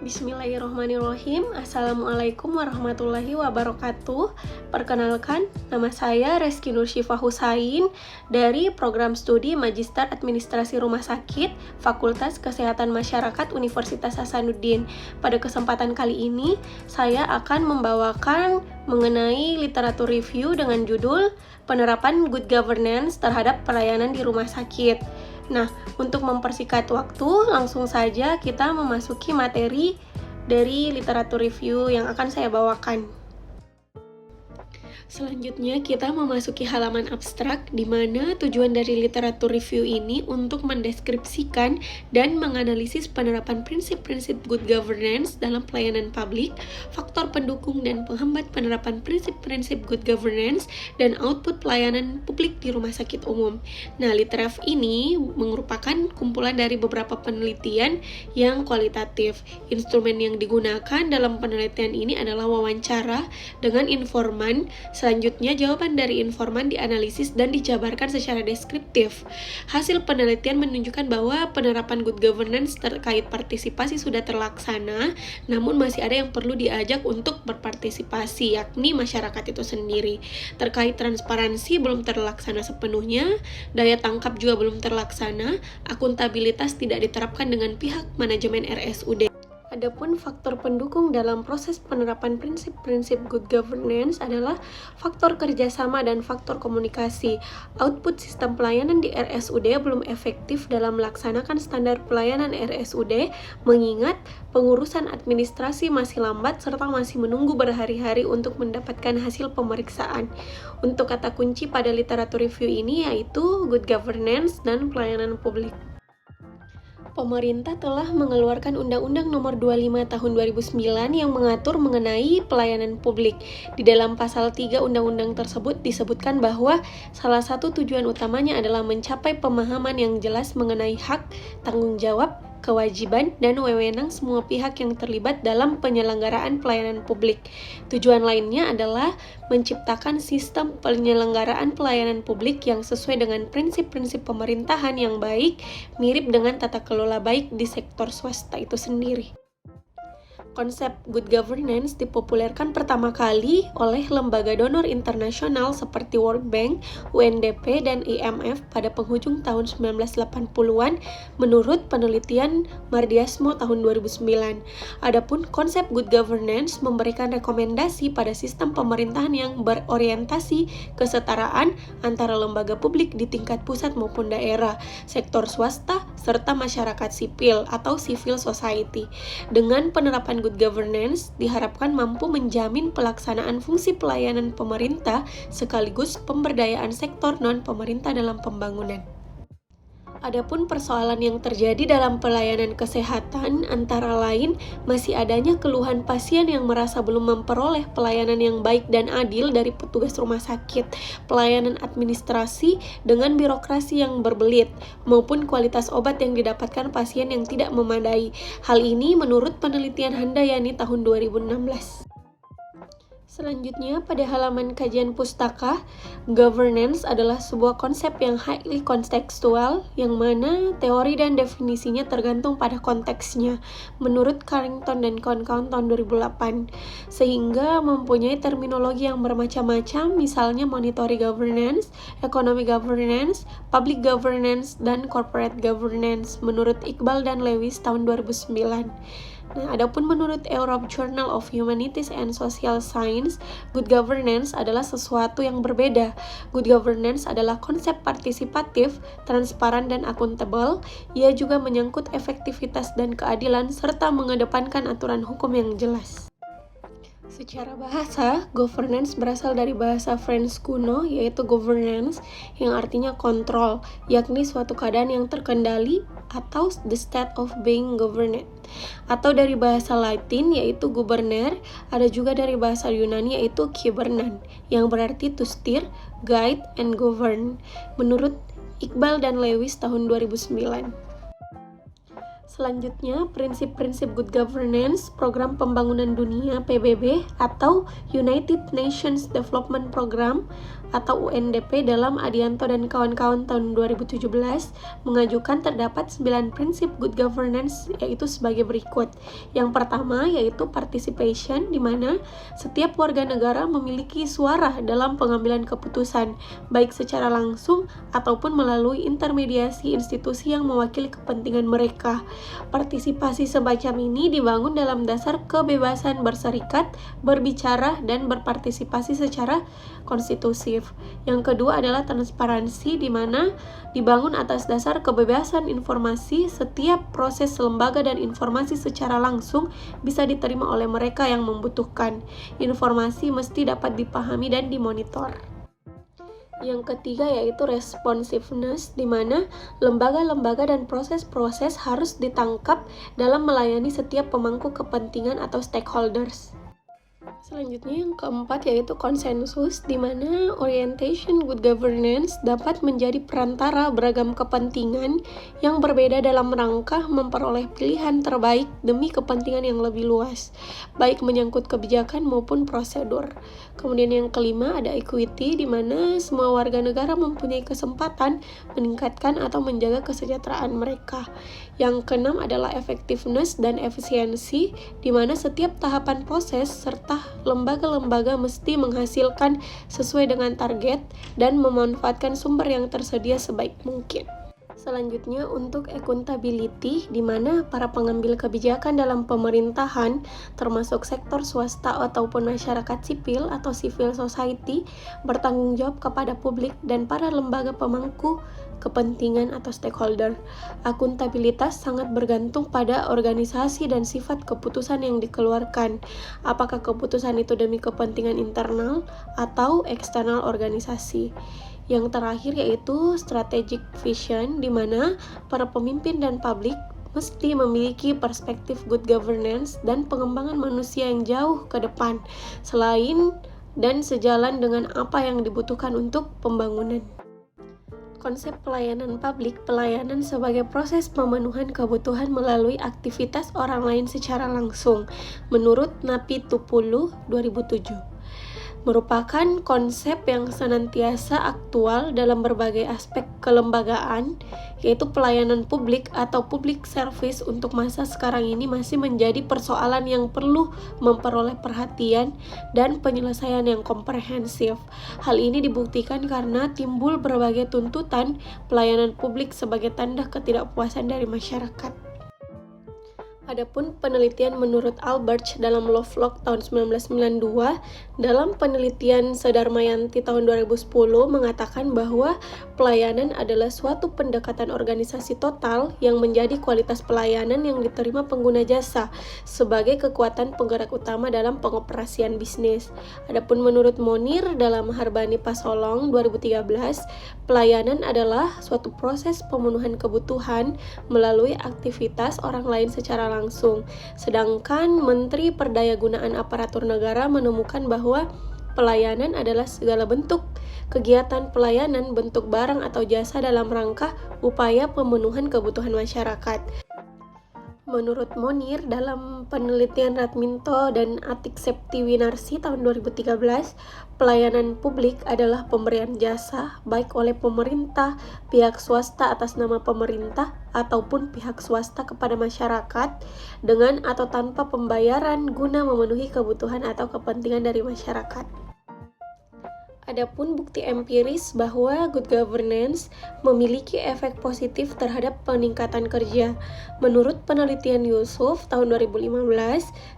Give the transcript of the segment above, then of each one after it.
Bismillahirrahmanirrahim. Assalamualaikum warahmatullahi wabarakatuh. Perkenalkan, nama saya Reski Nur Syifa Husain dari Program Studi Magister Administrasi Rumah Sakit Fakultas Kesehatan Masyarakat Universitas Hasanuddin. Pada kesempatan kali ini, saya akan membawakan mengenai literatur review dengan judul Penerapan Good Governance terhadap Pelayanan di Rumah Sakit. Nah, untuk mempersingkat waktu, langsung saja kita memasuki materi dari literatur review yang akan saya bawakan. Selanjutnya kita memasuki halaman abstrak di mana tujuan dari literatur review ini untuk mendeskripsikan dan menganalisis penerapan prinsip-prinsip good governance dalam pelayanan publik, faktor pendukung dan penghambat penerapan prinsip-prinsip good governance, dan output pelayanan publik di rumah sakit umum. Nah, literaf ini merupakan kumpulan dari beberapa penelitian yang kualitatif. Instrumen yang digunakan dalam penelitian ini adalah wawancara dengan informan. Selanjutnya, jawaban dari informan dianalisis dan dijabarkan secara deskriptif. Hasil penelitian menunjukkan bahwa penerapan good governance terkait partisipasi sudah terlaksana, namun masih ada yang perlu diajak untuk berpartisipasi, yakni masyarakat itu sendiri. Terkait transparansi belum terlaksana sepenuhnya, daya tangkap juga belum terlaksana, akuntabilitas tidak diterapkan dengan pihak manajemen RSUD. Adapun faktor pendukung dalam proses penerapan prinsip-prinsip good governance adalah faktor kerjasama dan faktor komunikasi. Output sistem pelayanan di RSUD belum efektif dalam melaksanakan standar pelayanan RSUD, mengingat pengurusan administrasi masih lambat serta masih menunggu berhari-hari untuk mendapatkan hasil pemeriksaan. Untuk kata kunci pada literatur review ini yaitu good governance dan pelayanan publik. Pemerintah telah mengeluarkan Undang-Undang Nomor 25 Tahun 2009 yang mengatur mengenai pelayanan publik. Di dalam pasal 3 undang-undang tersebut disebutkan bahwa salah satu tujuan utamanya adalah mencapai pemahaman yang jelas mengenai hak, tanggung jawab, kewajiban, dan wewenang semua pihak yang terlibat dalam penyelenggaraan pelayanan publik. Tujuan lainnya adalah menciptakan sistem penyelenggaraan pelayanan publik yang sesuai dengan prinsip-prinsip pemerintahan yang baik, mirip dengan tata kelola baik di sektor swasta itu sendiri. Konsep good governance dipopulerkan pertama kali oleh lembaga donor internasional seperti World Bank, UNDP, dan IMF pada penghujung tahun 1980-an menurut penelitian Mardiasmo tahun 2009. Adapun konsep good governance memberikan rekomendasi pada sistem pemerintahan yang berorientasi kesetaraan antara lembaga publik di tingkat pusat maupun daerah, sektor swasta, serta masyarakat sipil atau civil society. Dengan penerapan good governance diharapkan mampu menjamin pelaksanaan fungsi pelayanan pemerintah sekaligus pemberdayaan sektor non-pemerintah dalam pembangunan. Adapun persoalan yang terjadi dalam pelayanan kesehatan antara lain masih adanya keluhan pasien yang merasa belum memperoleh pelayanan yang baik dan adil dari petugas rumah sakit, pelayanan administrasi dengan birokrasi yang berbelit, maupun kualitas obat yang didapatkan pasien yang tidak memadai. Hal ini menurut penelitian Handayani tahun 2016. Selanjutnya, pada halaman kajian pustaka, governance adalah sebuah konsep yang highly kontekstual, yang mana teori dan definisinya tergantung pada konteksnya, menurut Carrington dan kawan-kawan tahun 2008, sehingga mempunyai terminologi yang bermacam-macam, misalnya monetary governance, economic governance, public governance, dan corporate governance, menurut Iqbal dan Lewis tahun 2009. Nah, adapun menurut Europe Journal of Humanities and Social Science, good governance adalah sesuatu yang berbeda. Good governance adalah konsep partisipatif, transparan, dan akuntabel. Ia juga menyangkut efektivitas dan keadilan serta mengedepankan aturan hukum yang jelas. Secara bahasa, governance berasal dari bahasa French kuno, yaitu governance, yang artinya kontrol, yakni suatu keadaan yang terkendali atau the state of being governed. Atau dari bahasa Latin, yaitu guberner, ada juga dari bahasa Yunani, yaitu kybernan, yang berarti to steer, guide, and govern, menurut Iqbal dan Lewis tahun 2009. Selanjutnya, prinsip-prinsip good governance, Program Pembangunan Dunia (PBB) atau United Nations Development Program atau UNDP dalam Adianto dan kawan-kawan tahun 2017 mengajukan terdapat 9 prinsip good governance, yaitu sebagai berikut. Yang pertama yaitu participation, di mana setiap warga negara memiliki suara dalam pengambilan keputusan, baik secara langsung ataupun melalui intermediasi institusi yang mewakili kepentingan mereka. Partisipasi semacam ini dibangun dalam dasar kebebasan berserikat, berbicara, dan berpartisipasi secara konstitutif. Yang kedua adalah transparansi, di mana dibangun atas dasar kebebasan informasi. Setiap proses lembaga dan informasi secara langsung bisa diterima oleh mereka yang membutuhkan. Informasi mesti dapat dipahami dan dimonitor. Yang ketiga yaitu responsiveness, di mana lembaga-lembaga dan proses-proses harus ditangkap dalam melayani setiap pemangku kepentingan atau stakeholders. Selanjutnya yang keempat yaitu konsensus, di mana orientation good governance dapat menjadi perantara beragam kepentingan yang berbeda dalam rangka memperoleh pilihan terbaik demi kepentingan yang lebih luas, baik menyangkut kebijakan maupun prosedur. Kemudian yang kelima ada equity, di mana semua warga negara mempunyai kesempatan meningkatkan atau menjaga kesejahteraan mereka. Yang keenam adalah effectiveness dan efisiensi, di mana setiap tahapan proses serta lembaga-lembaga mesti menghasilkan sesuai dengan target dan memanfaatkan sumber yang tersedia sebaik mungkin. Selanjutnya untuk accountability, di mana para pengambil kebijakan dalam pemerintahan, termasuk sektor swasta ataupun masyarakat sipil atau civil society, bertanggung jawab kepada publik dan para lembaga pemangku kepentingan atau stakeholder. Akuntabilitas sangat bergantung pada organisasi dan sifat keputusan yang dikeluarkan. Apakah keputusan itu demi kepentingan internal atau eksternal organisasi. Yang terakhir yaitu strategic vision, di mana para pemimpin dan publik mesti memiliki perspektif good governance dan pengembangan manusia yang jauh ke depan, selain dan sejalan dengan apa yang dibutuhkan untuk pembangunan. Konsep pelayanan publik, pelayanan sebagai proses pemenuhan kebutuhan melalui aktivitas orang lain secara langsung, menurut Napi Tupulu 2007. Merupakan konsep yang senantiasa aktual dalam berbagai aspek kelembagaan, yaitu pelayanan publik atau public service untuk masa sekarang ini masih menjadi persoalan yang perlu memperoleh perhatian dan penyelesaian yang komprehensif. Hal ini dibuktikan karena timbul berbagai tuntutan pelayanan publik sebagai tanda ketidakpuasan dari masyarakat. Adapun penelitian menurut Albert dalam Lovelock tahun 1992, dalam penelitian Sedarmayanti tahun 2010 mengatakan bahwa pelayanan adalah suatu pendekatan organisasi total yang menjadi kualitas pelayanan yang diterima pengguna jasa sebagai kekuatan penggerak utama dalam pengoperasian bisnis. Adapun menurut Monir dalam Harbani Pasolong 2013, pelayanan adalah suatu proses pemenuhan kebutuhan melalui aktivitas orang lain secara langsung. Sedangkan Menteri Perdayagunaan Aparatur Negara menemukan bahwa pelayanan adalah segala bentuk kegiatan pelayanan bentuk barang atau jasa dalam rangka upaya pemenuhan kebutuhan masyarakat. Menurut Monir, dalam penelitian Ratminto dan Atik Septiwinarsi tahun 2013, pelayanan publik adalah pemberian jasa baik oleh pemerintah, pihak swasta atas nama pemerintah, ataupun pihak swasta kepada masyarakat dengan atau tanpa pembayaran guna memenuhi kebutuhan atau kepentingan dari masyarakat. Adapun bukti empiris bahwa good governance memiliki efek positif terhadap peningkatan kerja. Menurut penelitian Yusuf tahun 2015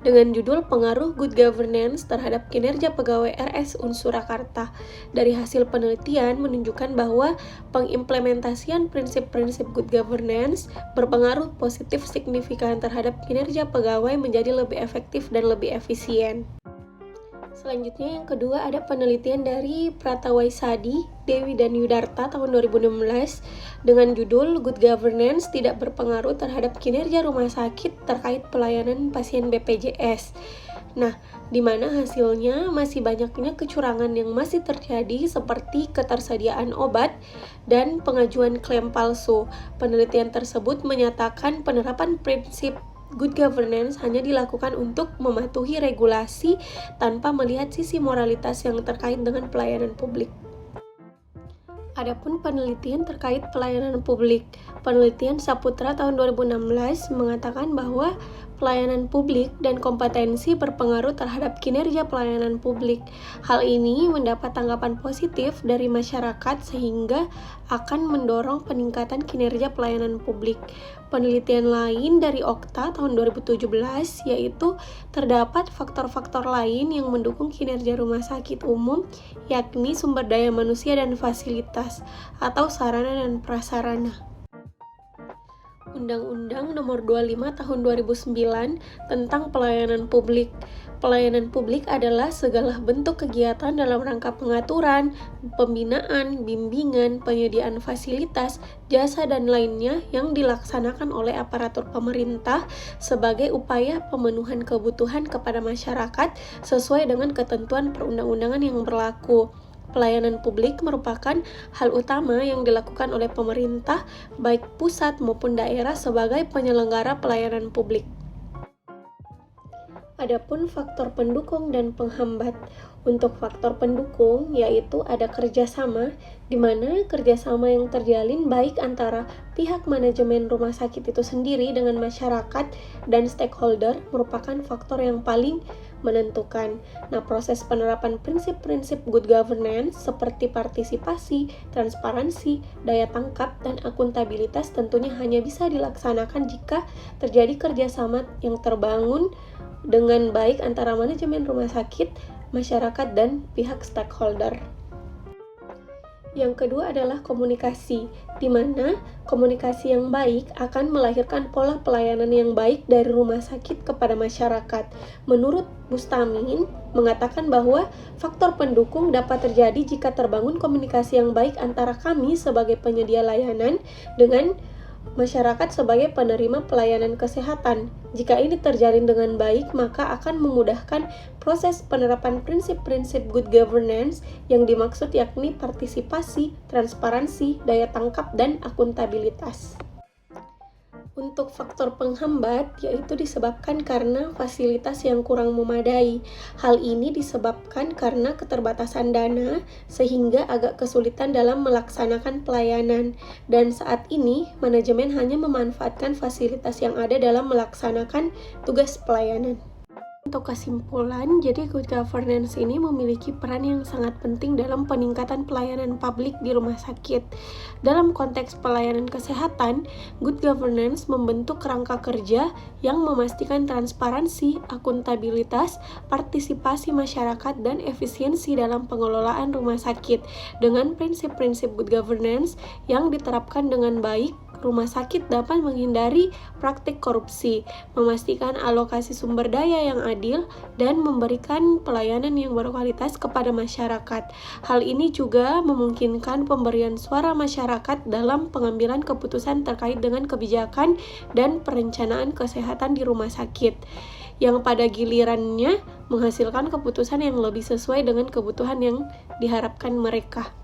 dengan judul Pengaruh Good Governance terhadap Kinerja Pegawai RS Unsurakarta. Dari hasil penelitian menunjukkan bahwa pengimplementasian prinsip-prinsip good governance berpengaruh positif signifikan terhadap kinerja pegawai menjadi lebih efektif dan lebih efisien. Selanjutnya yang kedua ada penelitian dari Pratawaisadi, Dewi dan Yudarta tahun 2016 dengan judul Good Governance Tidak Berpengaruh Terhadap Kinerja Rumah Sakit Terkait Pelayanan Pasien BPJS. Nah, di mana hasilnya masih banyaknya kecurangan yang masih terjadi seperti ketersediaan obat dan pengajuan klaim palsu. Penelitian tersebut menyatakan penerapan prinsip good governance hanya dilakukan untuk mematuhi regulasi tanpa melihat sisi moralitas yang terkait dengan pelayanan publik. Adapun penelitian terkait pelayanan publik, penelitian Saputra tahun 2016 mengatakan bahwa pelayanan publik dan kompetensi berpengaruh terhadap kinerja pelayanan publik. Hal ini mendapat tanggapan positif dari masyarakat sehingga akan mendorong peningkatan kinerja pelayanan publik. Penelitian lain dari Okta tahun 2017 yaitu terdapat faktor-faktor lain yang mendukung kinerja rumah sakit umum, yakni sumber daya manusia dan fasilitas atau sarana dan prasarana. Undang-Undang Nomor 25 Tahun 2009 tentang Pelayanan Publik. Pelayanan publik adalah segala bentuk kegiatan dalam rangka pengaturan, pembinaan, bimbingan, penyediaan fasilitas, jasa dan lainnya yang dilaksanakan oleh aparatur pemerintah sebagai upaya pemenuhan kebutuhan kepada masyarakat sesuai dengan ketentuan perundang-undangan yang berlaku. Pelayanan publik merupakan hal utama yang dilakukan oleh pemerintah, baik pusat maupun daerah sebagai penyelenggara pelayanan publik. Adapun faktor pendukung dan penghambat. Untuk faktor pendukung, yaitu ada kerjasama, di mana kerjasama yang terjalin baik antara pihak manajemen rumah sakit itu sendiri dengan masyarakat dan stakeholder merupakan faktor yang paling menentukan. Nah, proses penerapan prinsip-prinsip good governance seperti partisipasi, transparansi, daya tangkap, dan akuntabilitas tentunya hanya bisa dilaksanakan jika terjadi kerjasama yang terbangun dengan baik antara manajemen rumah sakit, masyarakat, dan pihak stakeholder. Yang kedua adalah komunikasi, di mana komunikasi yang baik akan melahirkan pola pelayanan yang baik dari rumah sakit kepada masyarakat. Menurut Bustamin, mengatakan bahwa faktor pendukung dapat terjadi jika terbangun komunikasi yang baik antara kami sebagai penyedia layanan dengan masyarakat sebagai penerima pelayanan kesehatan. Jika ini terjalin dengan baik, maka akan memudahkan proses penerapan prinsip-prinsip good governance yang dimaksud yakni partisipasi, transparansi, daya tangkap, dan akuntabilitas. Untuk faktor penghambat, yaitu disebabkan karena fasilitas yang kurang memadai. Hal ini disebabkan karena keterbatasan dana, sehingga agak kesulitan dalam melaksanakan pelayanan. Dan saat ini, manajemen hanya memanfaatkan fasilitas yang ada dalam melaksanakan tugas pelayanan. Untuk kesimpulan, jadi good governance ini memiliki peran yang sangat penting dalam peningkatan pelayanan publik di rumah sakit. Dalam konteks pelayanan kesehatan, good governance membentuk kerangka kerja yang memastikan transparansi, akuntabilitas, partisipasi masyarakat, dan efisiensi dalam pengelolaan rumah sakit. Dengan prinsip-prinsip good governance yang diterapkan dengan baik, rumah sakit dapat menghindari praktik korupsi, memastikan alokasi sumber daya yang adil, dan memberikan pelayanan yang berkualitas kepada masyarakat. Hal ini juga memungkinkan pemberian suara masyarakat dalam pengambilan keputusan terkait dengan kebijakan dan perencanaan kesehatan di rumah sakit, yang pada gilirannya menghasilkan keputusan yang lebih sesuai dengan kebutuhan yang diharapkan mereka.